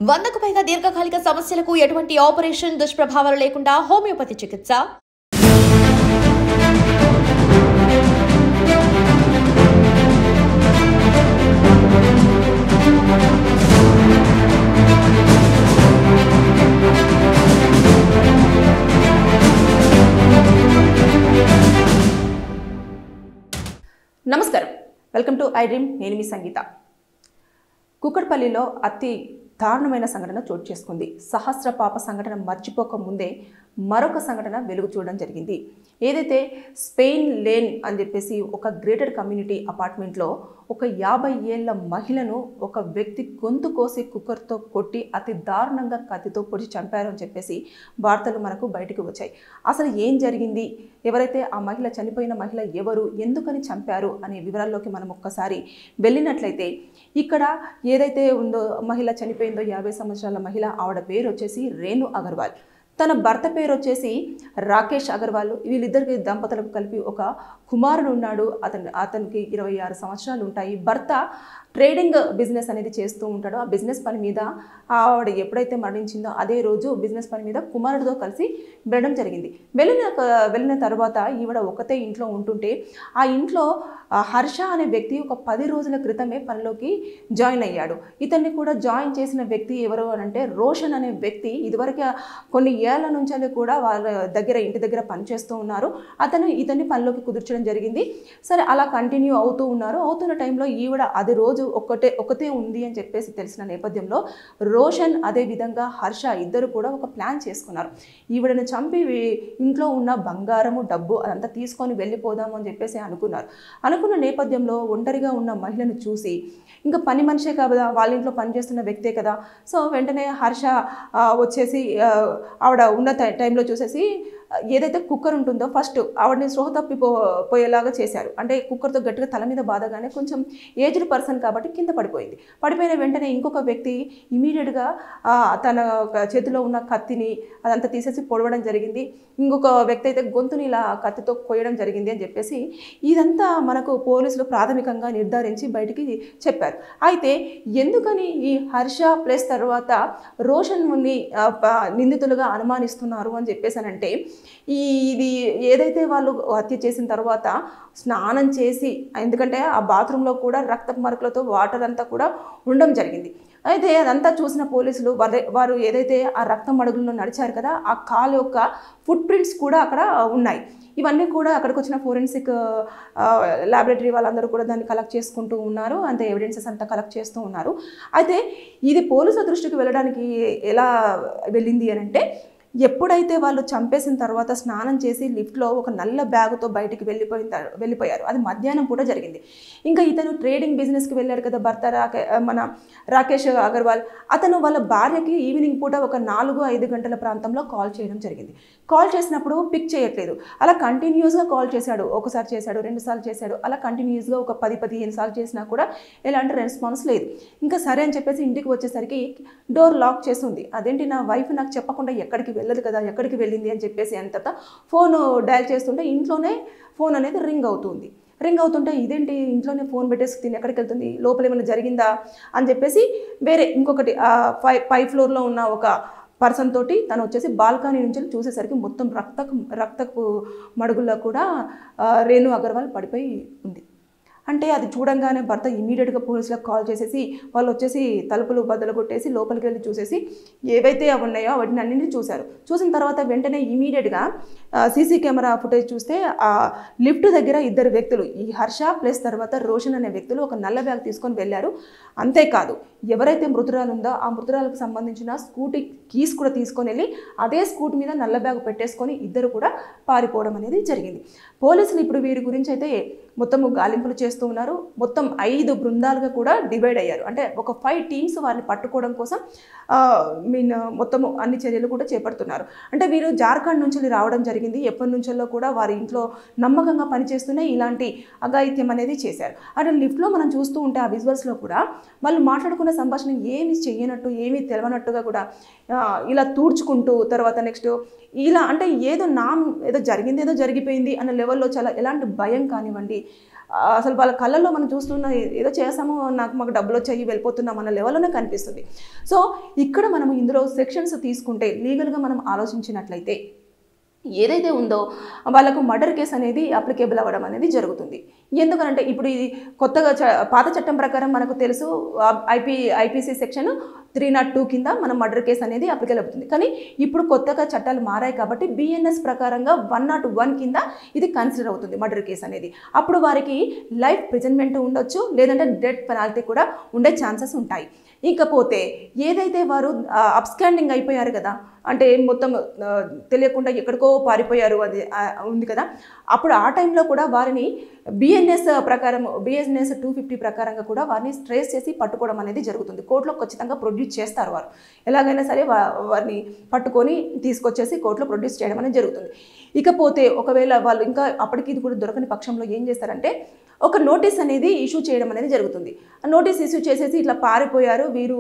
100కు పైగా దీర్ఘకాలిక సమస్యలకు ఎటువంటి ఆపరేషన్ దుష్ప్రభావాలు లేకుండా హోమియోపతి చికిత్స. నమస్కారం, వెల్కమ్ టు ఐ డ్రీమ్. నేను మీ సంగీత. కుక్కట్పల్లిలో అతి దారుణమైన సంఘటన చోటు చేసుకుంది. సహస్ర పాప సంఘటన మర్చిపోక ముందే మరొక సంఘటన వెలుగు చూడడం జరిగింది. ఏదైతే స్పెయిన్ లేన్ అని చెప్పేసి ఒక గ్రేటర్ కమ్యూనిటీ అపార్ట్మెంట్లో ఒక 50 ఏళ్ల మహిళను ఒక వ్యక్తి గొంతు కోసి కుక్కర్తో కొట్టి అతి దారుణంగా కత్తితో పొడిచి చంపారు అని చెప్పేసి వార్తలు మనకు బయటకు వచ్చాయి. అసలు ఏం జరిగింది, ఎవరైతే ఆ మహిళ, చనిపోయిన మహిళ ఎవరు, ఎందుకని చంపారు అనే వివరాల్లోకి మనం ఒక్కసారి వెళ్ళినట్లయితే, ఇక్కడ ఏదైతే ఉందో మహిళ చనిపోయిందో 50 సంవత్సరాల మహిళ, ఆవిడ పేరు వచ్చేసి రేణు అగర్వాల్. తన భర్త పేరు వచ్చేసి రాకేష్ అగర్వాల్. వీళ్ళిద్దరికి దంపతులకు కలిపి ఒక కుమారుడు ఉన్నాడు. అతనికి 26 సంవత్సరాలు ఉంటాయి. భర్త ట్రేడింగ్ బిజినెస్ అనేది చేస్తూ ఉంటాడు. ఆ బిజినెస్ పని మీద ఆవిడ ఎప్పుడైతే మరణించిందో అదే రోజు బిజినెస్ పని మీద కుమారుడితో కలిసి వెళ్ళడం జరిగింది. వెళ్ళిన తర్వాత ఈవిడ ఒకతే ఇంట్లో ఉంటుంటే, ఆ ఇంట్లో హర్ష అనే వ్యక్తి ఒక 10 రోజుల క్రితమే పనిలోకి జాయిన్ అయ్యాడు. ఇతన్ని కూడా జాయిన్ చేసిన వ్యక్తి ఎవరు అని అంటే రోషన్ అనే వ్యక్తి. ఇదివరకు కొన్ని ఏళ్ల నుంచి కూడా వాళ్ళ దగ్గర, ఇంటి దగ్గర పనిచేస్తూ ఉన్నారు. ఇతన్ని పనిలోకి కుదుర్చడం జరిగింది. సరే, అలా కంటిన్యూ అవుతూ ఉన్నారు. అవుతున్న టైంలో ఈవిడ అది రోజు ఒకతే ఉంది అని చెప్పేసి తెలిసిన నేపథ్యంలో రోషన్ అదే విధంగా హర్ష ఇద్దరు కూడా ఒక ప్లాన్ చేసుకున్నారు. ఈవిడను చంపి ఇంట్లో ఉన్న బంగారము, డబ్బు అదంతా తీసుకొని వెళ్ళిపోదాము అని చెప్పేసి అనుకున్న నేపథ్యంలో ఒంటరిగా ఉన్న మహిళను చూసి, ఇంకా పని మనిషే కదా, వాళ్ళ ఇంట్లో పనిచేస్తున్న వ్యక్తే కదా, సో వెంటనే హర్ష వచ్చేసి ఆవిడ ఉన్న టైంలో చూసేసి ఏదైతే కుక్కర్ ఉంటుందో ఫస్ట్ ఆవిడని స్పృహ తప్పిపోయేలాగా చేశారు. అంటే కుక్కర్తో గట్టిగా తల మీద బాధగానే కొంచెం ఏజ్డ్ పర్సన్ కాబట్టి కింద పడిపోయింది. పడిపోయిన వెంటనే ఇంకొక వ్యక్తి ఇమీడియట్గా తన చేతిలో ఉన్న కత్తిని అదంతా తీసేసి పొడవడం జరిగింది. ఇంకొక వ్యక్తి అయితే గొంతుని ఇలా కత్తితో కొయ్యడం జరిగింది అని చెప్పేసి ఇదంతా మనకు పోలీసులు ప్రాథమికంగా నిర్ధారించి బయటికి చెప్పారు. అయితే ఎందుకని ఈ హర్ష ప్లస్ తర్వాత రోషన్ని నిందితులుగా అనుమానిస్తున్నారు అని చెప్పేసి అంటే, ఇది ఏదైతే వాళ్ళు హత్య చేసిన తర్వాత స్నానం చేసి, ఎందుకంటే ఆ బాత్రూంలో కూడా రక్తపు మరకలతో వాటర్ అంతా కూడా ఉండడం జరిగింది. అయితే అదంతా చూసిన పోలీసులు వారు ఏదైతే ఆ రక్తం అడుగుల్లో నడిచారు కదా, ఆ కాలు యొక్క ఫుట్ ప్రింట్స్ కూడా అక్కడ ఉన్నాయి. ఇవన్నీ కూడా అక్కడికి వచ్చిన ఫోరెన్సిక్ ల్యాబొరేటరీ వాళ్ళందరూ కూడా దాన్ని కలెక్ట్ చేసుకుంటూ ఉన్నారు. అంతే ఎవిడెన్సెస్ అంతా కలెక్ట్ చేస్తూ ఉన్నారు. అయితే ఇది పోలీసుల దృష్టికి వెళ్ళడానికి ఎలా వెళ్ళింది అని అంటే, ఎప్పుడైతే వాళ్ళు చంపేసిన తర్వాత స్నానం చేసి లిఫ్ట్లో ఒక నల్ల బ్యాగుతో బయటికి వెళ్ళిపోయారు. అది మధ్యాహ్నం పూట జరిగింది. ఇంకా ఇతను ట్రేడింగ్ బిజినెస్కి వెళ్ళాడు కదా భర్త, మన రాకేష్ అగర్వాల్. అతను వాళ్ళ భార్యకి ఈవినింగ్ పూట ఒక 4-5 గంటల ప్రాంతంలో కాల్ చేయడం జరిగింది. కాల్ చేసినప్పుడు పిక్ చేయట్లేదు. అలా కంటిన్యూస్గా కాల్ చేశాడు. ఒకసారి చేశాడు, 2 సార్లు చేశాడు. అలా కంటిన్యూస్గా ఒక 10-15 సార్లు చేసినా కూడా ఎలాంటి రెస్పాన్స్ లేదు. ఇంకా సరే అని చెప్పేసి ఇంటికి వచ్చేసరికి డోర్ లాక్ చేసి ఉంది. అదేంటి, నా వైఫ్ నాకు చెప్పకుండా ఎక్కడికి వెళ్ళదు కదా, ఎక్కడికి వెళ్ళింది అని చెప్పేసి అంతటా ఫోన్ డయల్ చేస్తుంటే ఇంట్లోనే ఫోన్ అనేది రింగ్ అవుతుంటే ఇదేంటి, ఇంట్లోనే ఫోన్ పెట్టేసి తిని ఎక్కడికి వెళ్తుంది, లోపల ఏమైనా జరిగిందా అని చెప్పేసి వేరే ఇంకొకటి 5th ఫ్లోర్లో ఉన్న ఒక పర్సన్ తోటి తను వచ్చేసి బాల్కనీ నుంచి చూసేసరికి మొత్తం రక్తపు మడుగుల్లో కూడా రేణు అగర్వాల్ పడిపోయి ఉంది. అంటే అది చూడంగానే భర్త ఇమీడియట్గా పోలీసులకు కాల్ చేసేసి వాళ్ళు వచ్చేసి తలుపులు బద్దలు కొట్టేసి లోపలికి వెళ్ళి చూసేసి ఏవైతే అవి ఉన్నాయో వాటిని అన్నింటినీ చూశారు. చూసిన తర్వాత వెంటనే ఇమీడియట్గా సీసీ కెమెరా ఫుటేజ్ చూస్తే ఆ లిఫ్ట్ దగ్గర 2 వ్యక్తులు, ఈ హర్ష ప్లస్ తర్వాత రోషన్ అనే వ్యక్తులు ఒక నల్ల బ్యాగ్ తీసుకొని వెళ్ళారు. అంతేకాదు, ఎవరైతే మృతురాలు ఉందో ఆ మృతురాలకు సంబంధించిన స్కూటీ కీస్ కూడా తీసుకొని వెళ్ళి అదే స్కూటీ మీద నల్ల బ్యాగ్ పెట్టేసుకొని ఇద్దరు కూడా పారిపోవడం అనేది జరిగింది. పోలీసులు ఇప్పుడు వీరి గురించి అయితే మొత్తము గాలింపులు చేస్తూ ఉన్నారు. మొత్తం 5 బృందాలుగా కూడా డివైడ్ అయ్యారు. అంటే ఒక 5 టీమ్స్ వారిని పట్టుకోవడం కోసం మొత్తము అన్ని చర్యలు కూడా చేపడుతున్నారు. అంటే వీరు జార్ఖండ్ నుంచి రావడం జరిగింది. ఎప్పటి నుంచో కూడా వారి ఇంట్లో నమ్మకంగా పనిచేస్తూనే ఇలాంటి అఘాయిత్యం అనేది చేశారు. అంటే లిఫ్ట్లో మనం చూస్తూ ఉంటే ఆ విజువల్స్లో కూడా వాళ్ళు మాట్లాడుకున్న సంభాషణ ఏమి చేయనట్టు, ఏమీ తెలవనట్టుగా కూడా ఇలా తూడ్చుకుంటూ తర్వాత నెక్స్ట్ ఇలా అంటే ఏదో జరిగింది, ఏదో జరిగిపోయింది అన్న లెవెల్లో చాలా ఎలాంటి భయం కానివ్వండి, అసలు వాళ్ళ కళ్ళల్లో మనం చూస్తున్న ఏదో చేసాము మాకు డబ్బులు వచ్చాయి వెళ్ళిపోతున్నాం అన్న లెవెల్లోనే కనిపిస్తుంది. సో ఇక్కడ మనం ఇందులో సెక్షన్స్ తీసుకుంటే లీగల్గా మనం ఆలోచించినట్లయితే ఏదైతే ఉందో వాళ్ళకు మర్డర్ కేసు అనేది అప్లికేబుల్ అవ్వడం అనేది జరుగుతుంది. ఎందుకంటే ఇప్పుడు ఇది కొత్తగా పాత చట్టం ప్రకారం మనకు తెలుసు ఐపీసీ సెక్షన్ 302 కింద మనం మర్డర్ కేసు అనేది అప్లికేబుల్ అవుతుంది. కానీ ఇప్పుడు కొత్తగా చట్టాలు మారాయి కాబట్టి బిఎన్ఎస్ ప్రకారంగా 101 కింద ఇది కన్సిడర్ అవుతుంది మర్డర్ కేసు అనేది. అప్పుడు వారికి లైఫ్ ప్రిజన్మెంట్ ఉండొచ్చు, లేదంటే డెత్ పెనాల్టీ కూడా ఉండే ఛాన్సెస్ ఉంటాయి. ఇకపోతే ఏదైతే వారు అబ్స్కాండింగ్ అయిపోయారు కదా, అంటే మొత్తం తెలియకుండా ఎక్కడికో పారిపోయారు అది ఉంది కదా, అప్పుడు ఆ టైంలో కూడా వారిని బిఎన్ఎస్ ప్రకారం బిఎన్ఎస్ 250 ప్రకారంగా కూడా వారిని ట్రేస్ చేసి పట్టుకోవడం అనేది జరుగుతుంది. కోర్టులో ఖచ్చితంగా ప్రొడ్యూస్ చేస్తారు. వారు ఎలాగైనా సరే వారిని పట్టుకొని తీసుకొచ్చేసి కోర్టులో ప్రొడ్యూస్ చేయడం అనేది జరుగుతుంది. ఇకపోతే ఒకవేళ వాళ్ళు ఇంకా అప్పటికి ఇది కూడా దొరకని పక్షంలో ఏం చేస్తారంటే ఒక నోటీస్ అనేది ఇష్యూ చేయడం అనేది జరుగుతుంది. నోటీస్ ఇష్యూ చేసేసి ఇట్లా పారిపోయారు, వీరు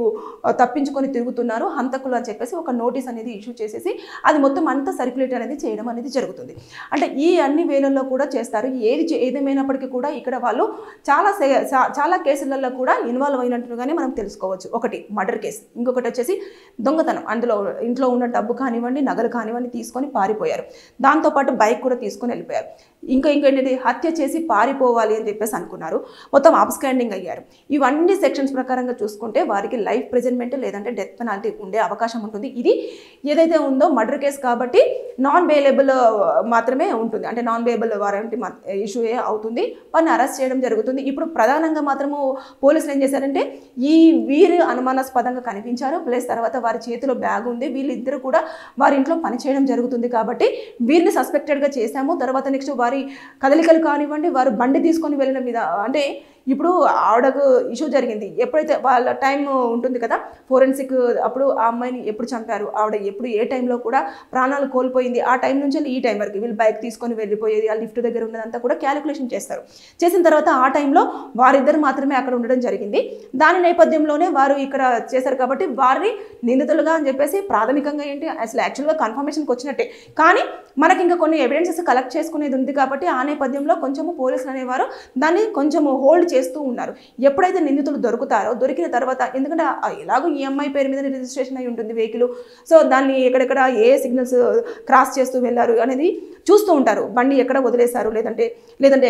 తప్పించుకొని తిరుగుతున్నారు, హంతకులు అని చెప్పేసి ఒక నోటీస్ అనేది ఇష్యూ చేసేసి అది మొత్తం అంతా సర్క్యులేట్ అనేది చేయడం అనేది జరుగుతుంది. అంటే ఈ అన్ని వేళల్లో కూడా చేస్తారు. ఏదేమైనప్పటికీ కూడా ఇక్కడ వాళ్ళు చాలా కేసులలో కూడా ఇన్వాల్వ్ అయినట్టుగానే మనం తెలుసుకోవచ్చు. ఒకటి మర్డర్ కేసు, ఇంకొకటి వచ్చేసి దొంగతనం. అందులో ఇంట్లో ఉన్న డబ్బు కానివ్వండి, నగలు కానివ్వండి తీసుకొని పారిపోయారు. దాంతోపాటు బైక్ కూడా తీసుకొని వెళ్ళిపోయారు. ఇంకేంటిది హత్య చేసి పారిపోవాలి అని చెప్పేసి అనుకున్నారు, మొత్తం అబ్స్కాండింగ్ అయ్యారు. ఇవన్నీ సెక్షన్స్ ప్రకారంగా చూసుకుంటే వారికి లైఫ్ ప్రిజన్మెంట్ లేదంటే డెత్ పెనాల్టీ ఉండే అవకాశం ఉంటుంది. ఇది ఏదైతే ఉందో మర్డర్ కేసు కాబట్టి నాన్ బెయిలబుల్ మాత్రమే ఉంటుంది, అంటే నాన్ బెయిలబుల్ వారెంట్ ఇష్యూ అవుతుంది, వారిని అరెస్ట్ చేయడం జరుగుతుంది. ఇప్పుడు ప్రధానంగా మాత్రము పోలీసులు ఏం చేశారంటే వీరు అనుమానాస్పదంగా కనిపించారు, ప్లస్ తర్వాత వారి చేతిలో బ్యాగ్ ఉంది, వీళ్ళిద్దరు కూడా వారి ఇంట్లో పనిచేయడం జరుగుతుంది కాబట్టి వీరిని సస్పెక్టెడ్గా చేశాము. తర్వాత నెక్స్ట్ వారి కదలికలు కానివ్వండి, వారు బండి తీసుకొని వెళ్ళిన మీద అంటే ఇప్పుడు ఆవిడకు ఇష్యూ జరిగింది, ఎప్పుడైతే వాళ్ళ టైం ఉంటుంది కదా ఫోరెన్సిక్, అప్పుడు ఆ అమ్మాయిని ఎప్పుడు చంపారు, ఆవిడ ఎప్పుడు ఏ టైంలో కూడా ప్రాణాలు కోల్పోయింది, ఆ టైం నుంచి ఈ టైం వరకు వీళ్ళు బైక్ తీసుకొని వెళ్ళిపోయేది, ఆ లిఫ్ట్ దగ్గర ఉన్నదంతా కూడా క్యాలిక్యులేషన్ చేస్తారు. చేసిన తర్వాత ఆ టైంలో వారిద్దరు మాత్రమే అక్కడ ఉండడం జరిగింది. దాని నేపథ్యంలోనే వారు ఇక్కడ చేశారు కాబట్టి వారిని నిందితులుగా అని చెప్పేసి ప్రాథమికంగా ఏంటి అసలు యాక్చువల్గా కన్ఫర్మేషన్కి వచ్చినట్టే, కానీ మనకి ఇంకా కొన్ని ఎవిడెన్సెస్ కలెక్ట్ చేసుకునేది ఉంది కాబట్టి ఆ నేపథ్యంలో కొంచెము పోలీసులు అనేవారు దాన్ని కొంచెము హోల్డ్ చేస్తూ ఉన్నారు. ఎప్పుడైతే నిందితులు దొరుకుతారో దొరికిన తర్వాత, ఎందుకంటే ఎలాగో ఈ అమ్మాయి పేరు మీద రిజిస్ట్రేషన్ అయి ఉంటుంది వెహికల్, సో దాన్ని ఎక్కడెక్కడ ఏ సిగ్నల్స్ క్రాస్ చేస్తూ వెళ్ళారు అనేది చూస్తూ ఉంటారు. బండి ఎక్కడ వదిలేశారు, లేదంటే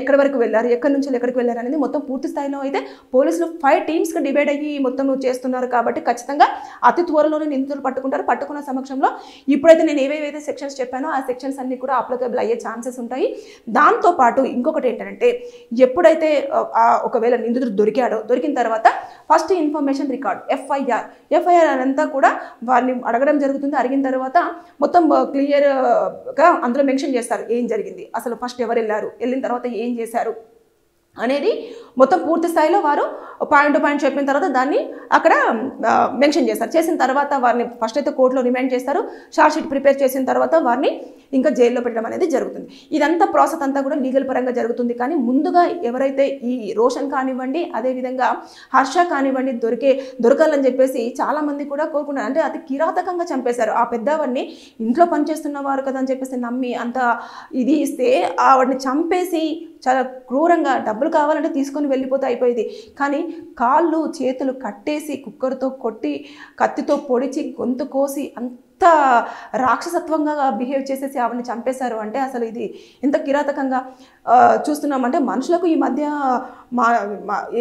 ఎక్కడి వరకు వెళ్ళారు, ఎక్కడి నుంచి ఎక్కడికి వెళ్ళారు అనేది మొత్తం పూర్తి స్థాయిలో అయితే పోలీసులు 5 టీమ్స్గా డివైడ్ అయ్యి మొత్తం చేస్తున్నారు కాబట్టి ఖచ్చితంగా అతి త్వరలోనే నిందితులు పట్టుకుంటారు. పట్టుకున్న సమక్షంలో ఇప్పుడైతే నేను ఏవేవైతే సెక్షన్స్ చెప్పానో ఆ సెక్షన్స్ అన్ని కూడా అప్లికబుల్ అయ్యే ఛాన్సెస్ ఉంటాయి. దాంతోపాటు ఇంకొకటి ఏంటంటే ఎప్పుడైతే ఒకవేళ నిందితుడు దొరికిన తర్వాత ఫస్ట్ ఇన్ఫర్మేషన్ రికార్డ్ ఎఫ్ఐఆర్ అంతా కూడా వారిని అడగడం జరుగుతుంది. అడిగిన తర్వాత మొత్తం క్లియర్గా అందులో మెన్షన్ చేస్తారు ఏం జరిగింది, అసలు ఫస్ట్ ఎవరు వెళ్ళారు, వెళ్ళిన తర్వాత ఏం చేశారు అనేది మొత్తం పూర్తి స్థాయిలో వారు పాయింట్ టు పాయింట్ చెప్పిన తర్వాత దాన్ని అక్కడ మెన్షన్ చేస్తారు. చేసిన తర్వాత వారిని ఫస్ట్ అయితే కోర్టులో రిమాండ్ చేస్తారు. షార్ట్ షీట్ ప్రిపేర్ చేసిన తర్వాత వారిని ఇంకా జైల్లో పెట్టడం అనేది జరుగుతుంది. ఇదంతా ప్రాసెస్ అంతా కూడా లీగల్ పరంగా జరుగుతుంది. కానీ ముందుగా ఎవరైతే ఈ రోషన్ కానివ్వండి, అదేవిధంగా హర్ష కానివ్వండి దొరకాలని చెప్పేసి చాలామంది కూడా కోరుకున్నారు. అంటే అతి కిరాతకంగా చంపేశారు. ఆ పెద్దవాడిని ఇంట్లో పనిచేస్తున్న వారు కదా అని చెప్పేసి నమ్మి అంత ఇది ఇస్తే ఆవిడని చంపేసి చాలా క్రూరంగా డబ్బులు కావాలంటే తీసుకొని వెళ్ళిపోతే అయిపోయేది. కానీ కాళ్ళు చేతులు కట్టేసి కుక్కర్తో కొట్టి కత్తితో పొడిచి గొంతు కోసి అంత రాక్షసత్వంగా బిహేవ్ చేసేసి ఆవిడని చంపేశారు. అంటే అసలు ఇది ఎంత కిరాతకంగా చూస్తున్నామంటే మనుషులకు ఈ మధ్య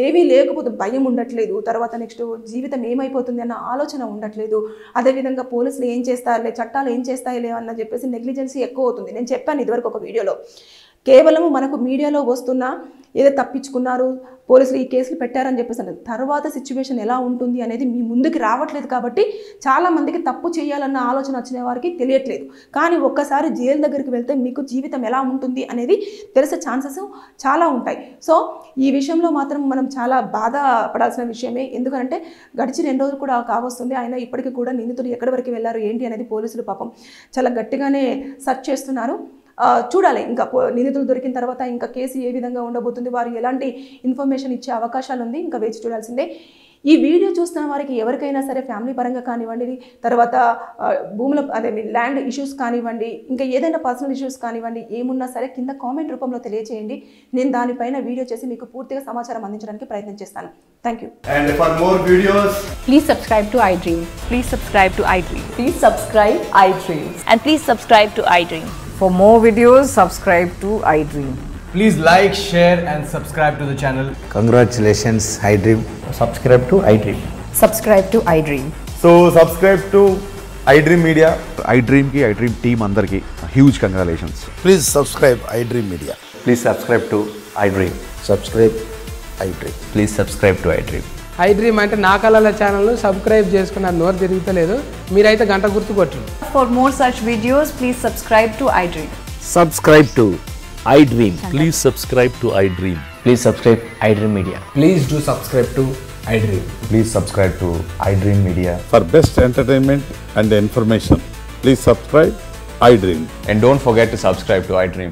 ఏమీ లేకపోతే భయం ఉండట్లేదు, తర్వాత నెక్స్ట్ జీవితం ఏమైపోతుంది అన్న ఆలోచన ఉండట్లేదు. అదేవిధంగా పోలీసులు ఏం చేస్తారులే, చట్టాలు ఏం చేస్తాయిలే అన్న చెప్పేసి నెగ్లిజెన్సీ ఎక్కువ అవుతుంది. నేను చెప్పాను ఇదివరకు ఒక వీడియోలో, కేవలం మనకు మీడియాలో వస్తున్న ఏదో తప్పించుకున్నారు పోలీసులు ఈ కేసులు పెట్టారని చెప్పేసి తర్వాత సిచ్యువేషన్ ఎలా ఉంటుంది అనేది మీ ముందుకు రావట్లేదు. కాబట్టి చాలామందికి తప్పు చేయాలన్న ఆలోచన వచ్చిన వారికి తెలియట్లేదు. కానీ ఒక్కసారి జైలు దగ్గరికి వెళ్తే మీకు జీవితం ఎలా ఉంటుంది అనేది తెలిసే ఛాన్సెస్ చాలా ఉంటాయి. సో ఈ విషయంలో మాత్రం మనం చాలా బాధపడాల్సిన విషయమే. ఎందుకంటే గడిచిన 2 రోజులు కూడా కావస్తుంది, అయినా ఇప్పటికీ కూడా నిందితులు ఎక్కడి వరకు వెళ్ళారు ఏంటి అనేది పోలీసులు పాపం చాలా గట్టిగానే సెర్చ్ చేస్తున్నారు. చూడాలి ఇంకా నిందితులు దొరికిన తర్వాత ఇంకా కేసు ఏ విధంగా ఉండబోతుంది, వారు ఎలాంటి ఇన్ఫర్మేషన్ ఇచ్చే అవకాశాలు ఉంది, ఇంకా వేచి చూడాల్సిందే. ఈ వీడియో చూస్తున్న వారికి ఎవరికైనా సరే ఫ్యామిలీ పరంగా కానివ్వండి, తర్వాత భూముల అదే ల్యాండ్ ఇష్యూస్ కానివ్వండి, ఇంకా ఏదైనా పర్సనల్ ఇష్యూస్ కానివ్వండి, ఏమున్నా సరే కింద కామెంట్ రూపంలో తెలియజేయండి. నేను దానిపైన వీడియో చేసి మీకు పూర్తిగా సమాచారం అందించడానికి ప్రయత్నం చేస్తాను. Thank you. And for more videos, Please subscribe to iDream. Please subscribe to iDream. Please subscribe iDream. And please subscribe to iDream. For more videos, subscribe to iDream. please like, share and subscribe to the channel. Congratulations, iDream. Subscribe to iDream. Subscribe to iDream. So subscribe to iDream Media. iDream ki iDream team andarki huge congratulations. Please subscribe iDream Media. Please subscribe to iDream. Subscribe iDream. Please subscribe to iDream. iDream అంటే నా కళల channel subscribe చేసుకున్న నోరు తిరుగుతలేదు, మీరైతే గంట గుర్తు కొట్టండి. For more such videos, please subscribe to iDream. Subscribe to iDream. Please subscribe to iDream. Please subscribe iDream Media. Please do subscribe to iDream. Please subscribe to iDream Media. For best entertainment and information, please subscribe iDream. And don't forget to subscribe to iDream.